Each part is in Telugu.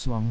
swung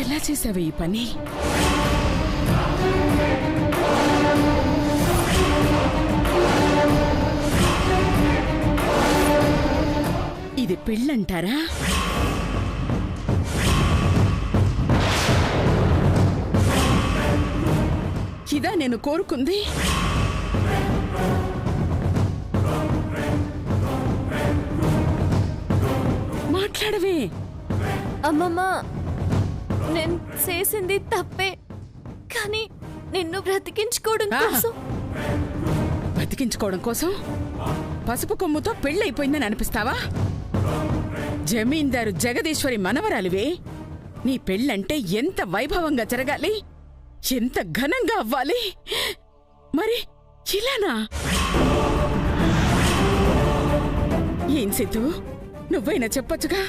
ఎలా చేసావు ఈ పని? ఇది పెళ్ళంటారా? ఇదా నేను కోరుకుంది? మాట్లాడవే. అమ్మమ్మ, నేను చేసింది తప్పే, కానీ నిన్ను బ్రతికించుకోవడం కోసం. బ్రతికించుకోవడం కోసం పసుపు కొమ్ముతో పెళ్ళైపోయిందని అనిపిస్తావా? జమీందారు జగదీశ్వరి మనవరాలివే. నీ పెళ్ళంటే ఎంత వైభవంగా జరగాలి, ఎంత ఘనంగా అవ్వాలి. మరి ఇలానా? ఏం సిద్ధు, నువ్వైనా చెప్పొచ్చుగా.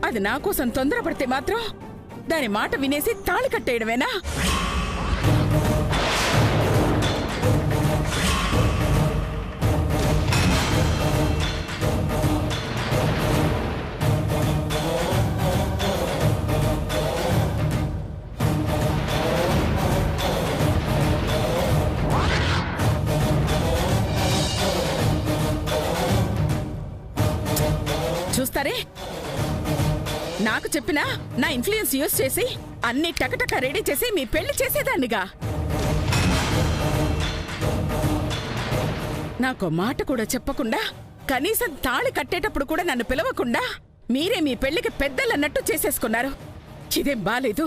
అది నా కోసం తొందరపడితే మాత్రం దాని మాట వినేసి తాళి కట్టేయడమేనా? చూస్తారే, నాకు చెప్పినా నా ఇన్ఫ్లుయెన్స్ యూజ్ చేసి అన్ని టకటక రెడీ చేసి మీ పెళ్లి చేసేదాన్నిగా. నాకు మాట కూడా చెప్పకుండా, కనీసం తాళి కట్టేటప్పుడు కూడా నన్ను పిలవకుండా మీరే మీ పెళ్లికి పెద్దలన్నట్టు చేసేసుకున్నారు. ఇదేం బాలేదు.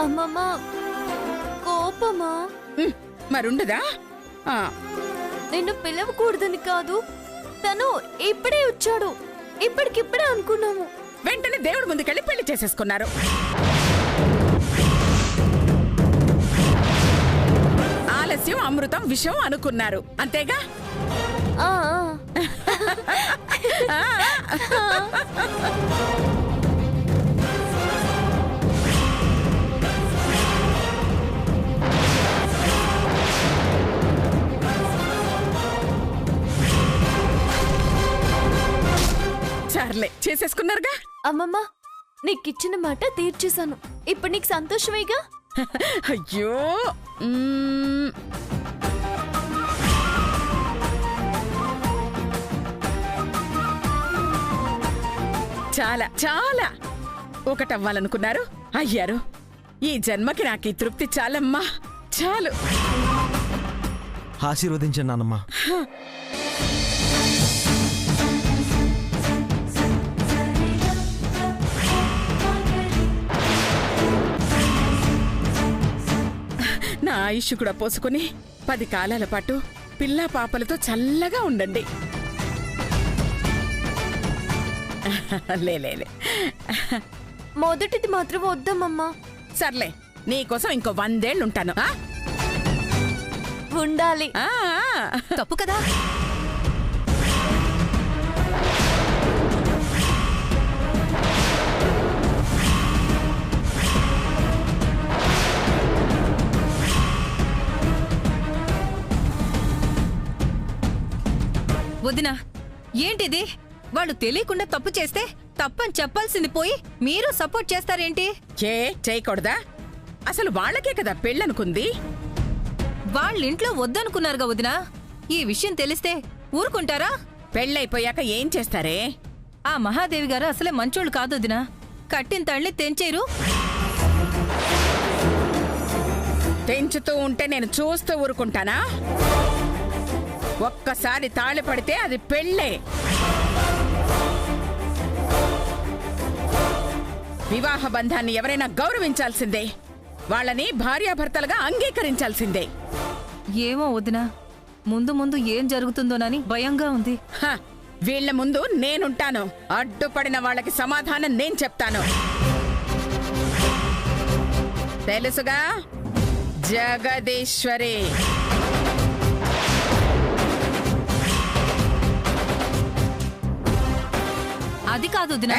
అమ్మమ్మ, కోపమా? మరుండదా? నిన్ను పిలవకూడదని కాదు, తను ఇప్పుడే వచ్చాడు, ఇప్పటికిప్పుడే అనుకున్నాము. వెంటనే దేవుడి ముందుకెళ్ళి పెళ్లి చేసేసుకున్నారు. ఆలస్యం అమృతం విషయం అనుకున్నారు, అంతేగా? సర్లే, చేసేసుకున్నారుగా. అమ్మమ్మ, నీకిచ్చిన మాట తీర్చేశాను. ఇప్పుడు నీకు సంతోషమేగా? అయ్యో, చాలా చాలా ఒకటవ్వాలనుకున్నారు, అయ్యారు. ఈ జన్మకి నాకు ఈ తృప్తి చాలమ్మా, చాలు. ఆశీర్వదించండి నాన్నమ్మా. నా ఆయుష్ కూడా పోసుకుని 10 కాలాల పాటు పిల్లా పాపలతో చల్లగా ఉండండి. లేలే మొదటిది మాత్రం వద్దమ్మమ్మా. సర్లే, నీకోసం ఇంకో 100 ఏళ్ళుంటాను. ఉండాలి. తప్పు కదా. వదినా, ఏంటిది? వాళ్ళు తెలియకుండా తప్పు చేస్తే తప్పని చెప్పాల్సింది పోయి మీరు సపోర్ట్ చేస్తారేంటి? చేయకూడదా? అసలు వాళ్ళకే కదా పెళ్ళనుకుంది. వాళ్ళింట్లో వద్దనుకున్నారుగా వదినా. ఈ విషయం తెలిస్తే ఊరుకుంటారా? పెళ్ళైపోయాక ఏం చేస్తారే? ఆ మహాదేవి గారు అసలే మంచోళ్ళు కాదు వదినా. కట్టిన తల్లి తెంచేరు. తెంచుతూ ఉంటే నేను చూస్తూ ఊరుకుంటానా? ఒక్కసారి తాళి పడితే అది పెళ్ళే. వివాహ బంధాన్ని ఎవరైనా గౌరవించాల్సిందే. వాళ్ళని భార్యాభర్తలుగా అంగీకరించాల్సిందే. ఏమో వదినా, ముందు ముందు ఏం జరుగుతుందోనని భయంగా ఉంది. వీళ్ల ముందు నేనుంటాను. అడ్డుపడిన వాళ్ళకి సమాధానం నేను చెప్తాను. తెలుసుగా, జగదీశ్వరి. అది కాదు వదినా.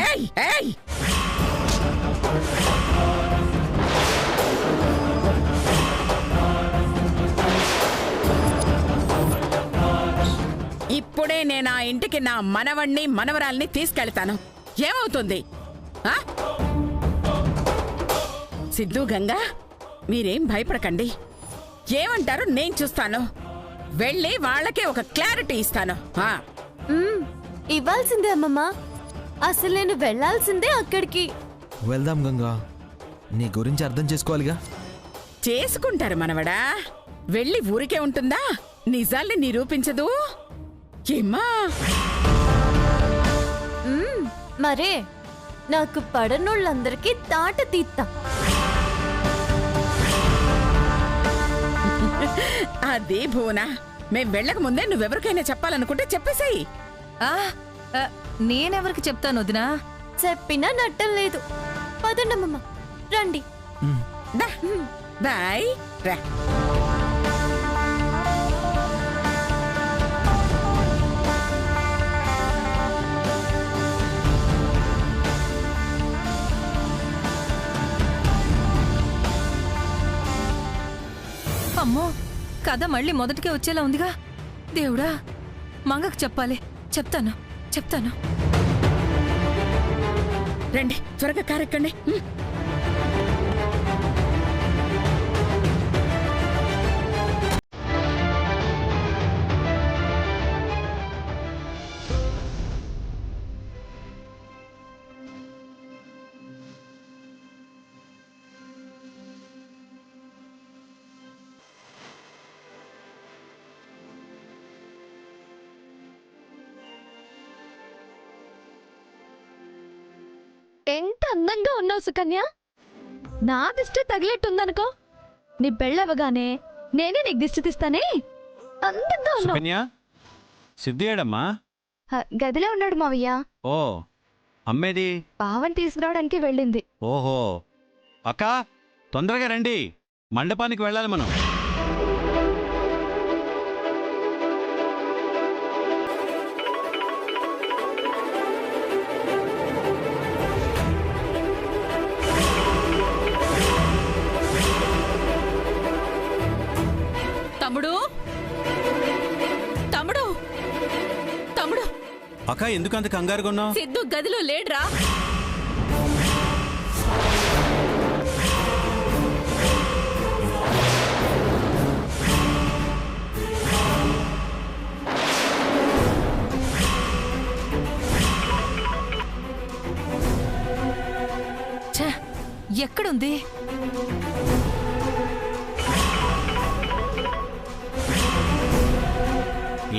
ఇప్పుడే నేను ఆ ఇంటికి నా మనవణ్ణి మనవరాల్ని తీసుకెళ్తాను. ఏమవుతుంది? సిద్ధు, గంగా, మీరేం భయపడకండి. ఏమంటారు నేను చూస్తాను. వెళ్ళి వాళ్ళకే ఒక క్లారిటీ ఇస్తాను. ఇవ్వాల్సిందే అమ్మమ్మ. అసలు నేను వెళ్లాల్సిందే అక్కడికి. వెళ్దాం గంగా, నీ గురించి అర్థం చేసుకోవాలిగా. చేసుకుంటారు మనవడా. వెళ్ళి ఊరికే ఉంటుందా? నిజాల్ని నిరూపించదు ఏమ్మా? మరే, నాకు పడనోళ్ళందరికీ తాట తీత్తా. అదే భువనా, మేం వెళ్ళక ముందే నువ్వెవరికైనా చెప్పాలనుకుంటే చెప్పేసేయి. నేనెవరికి చెప్తాను వదినా? చెప్పినా నట్టం లేదు. పదండమ్మమ్మ, రండి. బాయ్. రా. అమ్మో, కథ మళ్ళీ మొదటికే వచ్చేలా ఉందిగా. దేవుడా, మంగకు చెప్పాలి. చెప్తాను. రండి, త్వరగా కారెక్కండి. ఎంత అందంగా ఉన్నావు సుకన్య. నా దిష్టి తగిలేట్టుందనుకో. నీ పెళ్ళవగానే నేనే నీకు దిష్టి తీస్తానే. అందంగా ఉన్నావు. సుకన్య, సిద్ధు ఏడమ్మా? గదిలో ఉన్నాడు మావయ్య. ఓ, అమ్మేది? పావని తీసుకురావడానికి వెళ్ళింది. ఓహో. అక్క, తొందరగా రండి, మండపానికి వెళ్ళాలి మనం. తమ్ముడు, అక్క, ఎందుకు అంత కంగారుగా ఉన్నావు? సిద్ధు గదిలో లేడ్రా. ఎక్కడుంది?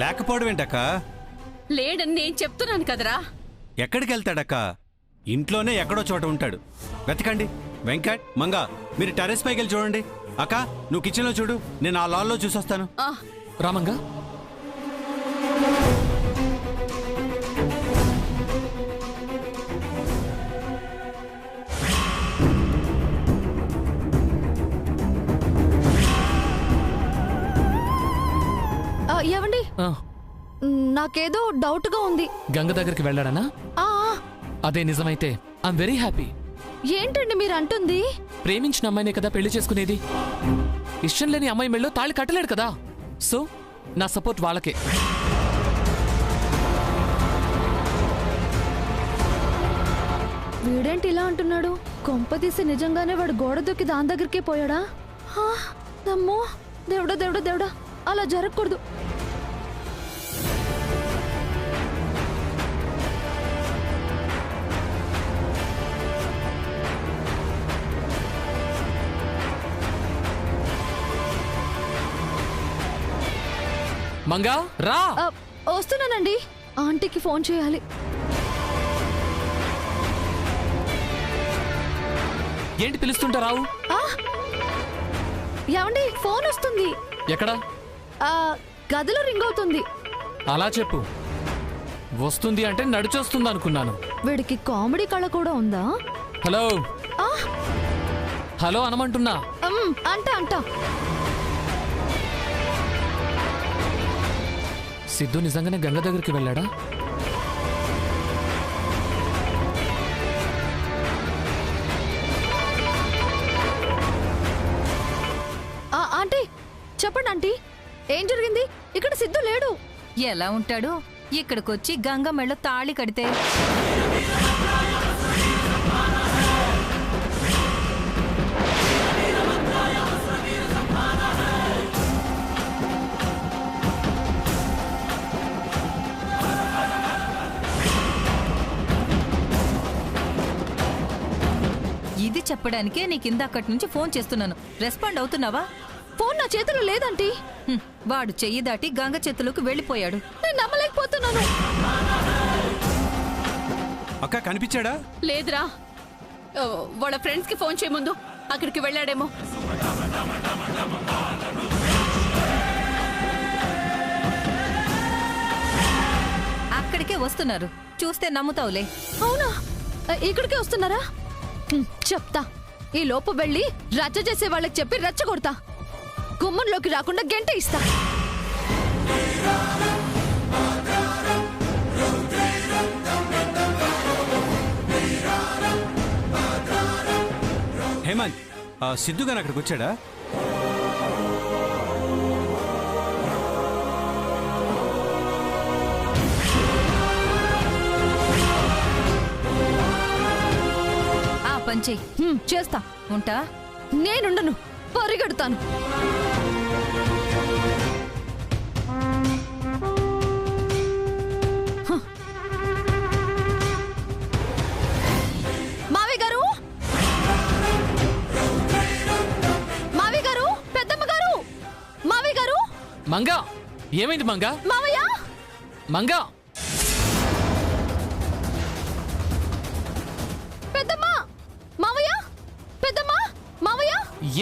లేకపోవడం ఏంటక్క? లేడని నేను చెప్తున్నాను కదరా. ఎక్కడికి వెళ్తాడక్క? ఇంట్లోనే ఎక్కడో చోట ఉంటాడు. వెతకండి. వెంకట్, మంగా, మీరు టెర్రస్ పైకి వెళ్ళి చూడండి. అక్క నువ్వు కిచెన్లో చూడు, నేను ఆ లాల్లో చూసొస్తాను. రామంగా ఏవండి, ఆ, నాకేదో డౌట్ గా ఉంది. గంగ దగ్గరికి వెళ్ళాడనా? ఆ అదే నిజమైతే ఐఎమ్ వెరీ హ్యాపీ. ఏంటండి మీరు అంటుంది? ప్రేమించిన అమ్మాయినే కదా పెళ్లి చేసుకునేది. ఇష్టం లేని అమ్మాయి మెళ్ళో తాళి కట్టలేడు కదా. సో నా సపోర్ట్ వాళ్ళకే. వీడేంటి ఇలా అంటున్నాడు? కొంపదీసి నిజంగానే వాడు గోడ దూకి దాని దగ్గరికే పోయాడా? అమ్మో, దేవుడా దేవుడా దేవుడా, అలా జరగకూడదు. మంగా రా. వస్తున్నానండి. ఆంటీకి ఫోన్ చేయాలి. ఏంటి పిలుస్తుంటా రావు? ఏమండి, ఫోన్ వస్తుంది. ఎక్కడా? గదిలో రింగ్ అవుతుంది. అలా చెప్పు. వస్తుంది అంటే నడిచొస్తుంది అనుకున్నాను. వీడికి కామెడీ కళ కూడా ఉందా? హలో హలో అనమంటున్నా. అంటా. సిద్ధు నిజంగానే గంగ దగ్గరికి వెళ్ళాడా? ఆంటీ చెప్పండి ఆంటీ, ఏం జరిగింది? ఇక్కడ సిద్ధు లేడు. ఎలా ఉంటాడు? ఇక్కడికొచ్చి గంగ మెళ్ళో తాళి కడితే ఇది చెప్పడానికే నీకు ఇందాకటి నుంచి ఫోన్ చేస్తున్నాను. రెస్పాండ్ అవుతున్నావా? ఫోన్ నా చేతిలో లేదంటీ. వాడు చెయ్యి దాటి గంగ చేతులకు వెళ్ళిపోయాడు. నేను నమ్మలేకపోతున్నాను. అక్క కనిపించాడా? లేదురా, వాళ్ళ ఫ్రెండ్స్ కి ఫోన్ చేయ ముందు అక్కడికి వెళ్ళాడేమో. అక్కడికే వస్తున్నారు, చూస్తే నమ్ముతావులే. అవునా? ఇక్కడికే వస్తున్నారా? చెప్తా. ఈ లోపు వెళ్ళి రచ్చ చేసే వాళ్ళకి చెప్పి రెచ్చగొడతా. గుమ్మంలోకి రాకుండా గంట ఇస్తా. హేమంత్, సిద్ధు గారు అక్కడికి వచ్చాడా? పని చెయ్యి. చేస్తా. ఉంటా. నేనుండను, పరిగెడతాను. మావి గారు, మావి గారు, పెద్దమ్మ గారు, మావి గారు. మంగా, ఏమైంది మంగా? మావయ్య, మంగా, పెద్దమ్మ, మావయ్య, పెద్దమ్మ, మావయ్య.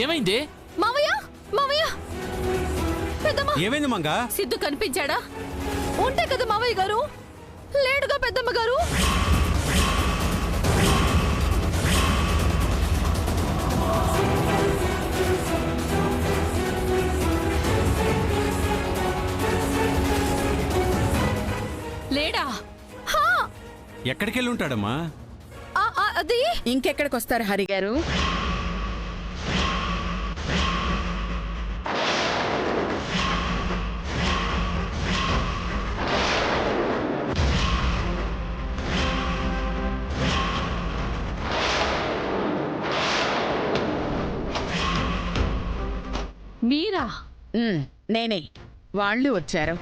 ఏమైంది? మావయ్య, మావయ్య, పెద్దమ్మ. ఏమైంది మంగా? సిద్ధు కనిపించాడా? ఉంటే కదా మావయ్య గారు, లేడుగా పెద్దమ్మ గారు. లేడా? ఎక్కడికెళ్ళి ఉంటాడమ్మా? అది ఇంకెక్కడికి వస్తారు హరి గారు? మీరా? నేనే. వాళ్ళు వచ్చారు.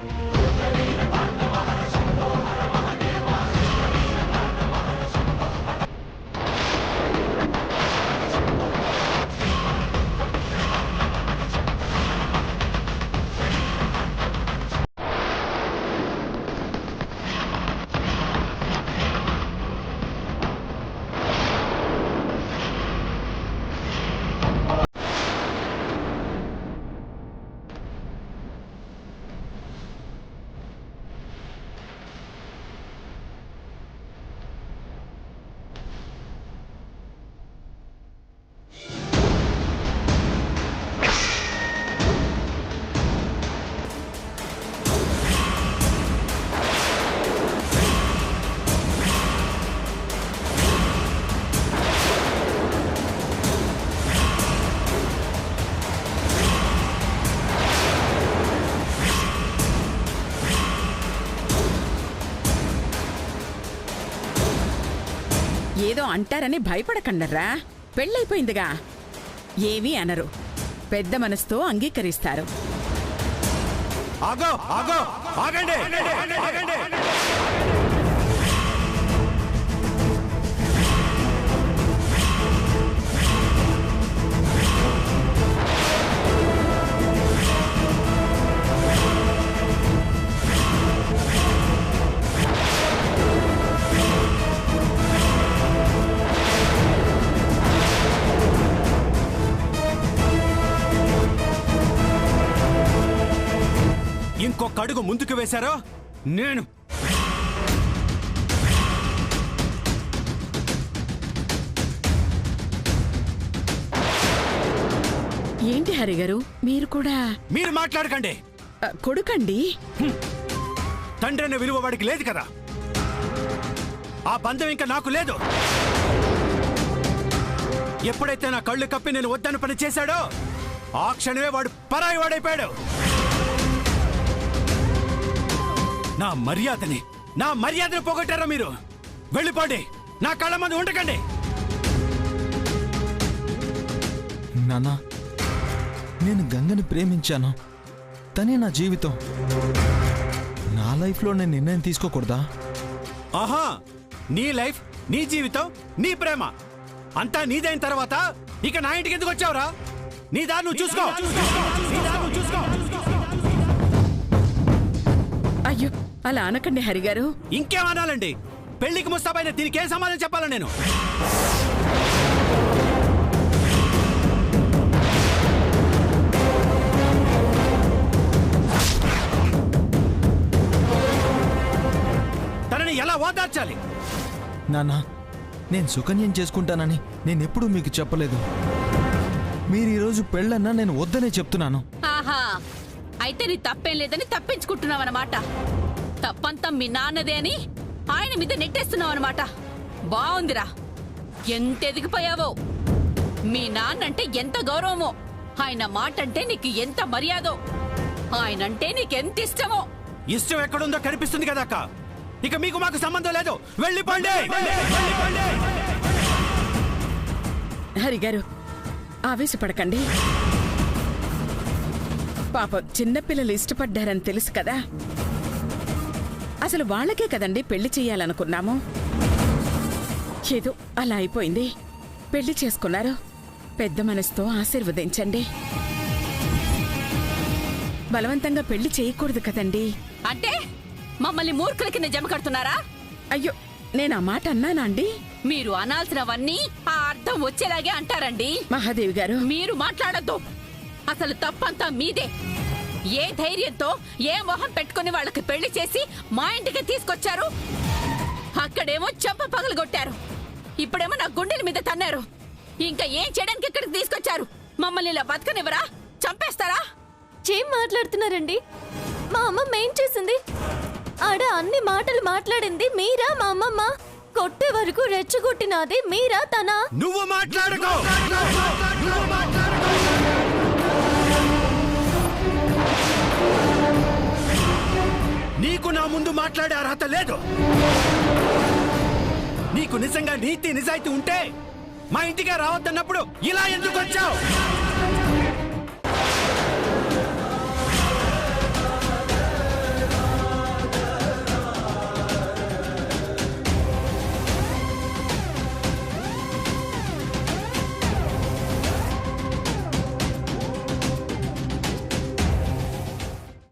ఏదో అంటారని భయపడకండర్రా. పెళ్ళైపోయిందిగా, ఏమీ అనరు. పెద్ద మనసుతో అంగీకరిస్తారు. ఆగో ఆగో ఆగండి ఆగండి. ఇంకొక అడుగు ముందుకు వేశారో నేను ఏంటి హరిగారు, మీరు కూడా మీరు మాట్లాడకండి. కొడుకండి. తండ్రి అనే విలువ వాడికి లేదు కదా. ఆ బంధం ఇంకా నాకు లేదు. ఎప్పుడైతే నా కళ్ళు కప్పి నేను వద్దను పని చేశాడో ఆ క్షణమే వాడు పరాయి వాడైపోయాడు. నా మర్యాదను పోగొట్టారా మీరు? వెళ్ళిపోండి, నా కళ్ళ ముందు ఉండకండి. నాన్న, నేను గంగని ప్రేమించాను. తనే నా జీవితం. నా లైఫ్లో నేను నిర్ణయం తీసుకోకూడదా? ఆహా, నీ లైఫ్, నీ జీవితం, నీ ప్రేమ అంతా నీదైన తర్వాత ఇక నా ఇంటికి ఎందుకు వచ్చావురా? నీ దారి నువ్వు చూసుకో. అయ్యో, అలా అనకండి హరిగారు. ఇంకేమనాలండి? పెళ్లికి ముస్తాబైన దీనికి ఏం సమాధానం చెప్పాలా నేను? తనని ఎలా ఓదార్చాలి? నాన్న, నేను సుకన్యం చేసుకుంటానని నేనెప్పుడూ మీకు చెప్పలేదు. మీరు ఈరోజు పెళ్ళన్నా నేను వద్దనే చెప్తున్నాను. ఆహా, అయితే నీ తప్పేం లేదని తప్పించుకుంటున్నావన్నమాట. తప్పంతా మీ నాన్నదే అని ఆయన మీద నెట్టేస్తున్నావన్నమాట. బావుందిరా, ఎంత ఎదిగిపోయావో. మీ నాన్నంటే ఎంత గౌరవమో, ఆయన మాట అంటే నీకు ఎంత మర్యాదో, ఆయనంటే నీకెంత ఇష్టమో. ఇష్టం ఎక్కడుందో కనిపిస్తుంది కదా అక్క. ఇక మీకు మాకు సంబంధం లేదు, వెళ్ళిపోండి. హరిగారు, ఆవేశపడకండి. పాపం చిన్నపిల్లలు ఇష్టపడ్డారని తెలుసు కదా. అసలు వాళ్ళకే కదండి పెళ్లి చెయ్యాలనుకున్నాము. ఏదో అలా అయిపోయింది. పెళ్లి చేసుకున్నారు. పెద్ద మనసుతో ఆశీర్వదించండి. బలవంతంగా పెళ్లి చేయకూడదు కదండి. అంటే మమ్మల్ని మూర్ఖుల కింద జమ కడుతున్నారా? అయ్యో, నేను ఆ మాట అన్నానా అండి? మీరు అనాల్సినవన్నీ ఆ అర్థం వచ్చేలాగే అంటారండి. మహాదేవి గారు, మీరు మాట్లాడొద్దు. అసలు తప్పంతా మీదే. ఏ ధైర్యంతో, ఏ మొహం పెట్టుకుని వాళ్ళకి పెళ్లి చేసి మా ఇంటికి తీసుకొచ్చారు? అక్కడేమో చెంప పగలగొట్టారు, ఇప్పుడేమో నా గుండెల మీద తన్నారు. ఇంకా ఏం చేయడానికి ఇక్కడికి తీసుకొచ్చారు? మమ్మల్ని ఇలా బతకనివ్వరా? చంపేస్తారా? ఏం మాట్లాడుతున్నారండి? మా అమ్మమ్మ ఏం చేసింది? ఆడ అన్ని మాటలు మాట్లాడింది మీరా? మా అమ్మమ్మ కొట్టే వరకు రెచ్చగొట్టినది మీరా తనా? నువ్వు మాట్లాడుకో. నీకు నా ముందు మాట్లాడే అర్హత లేదు. నీకు నిజంగా నీతి నిజాయితీ ఉంటే మా ఇంటికే రావద్దన్నప్పుడు ఇలా ఎందుకు వచ్చావు?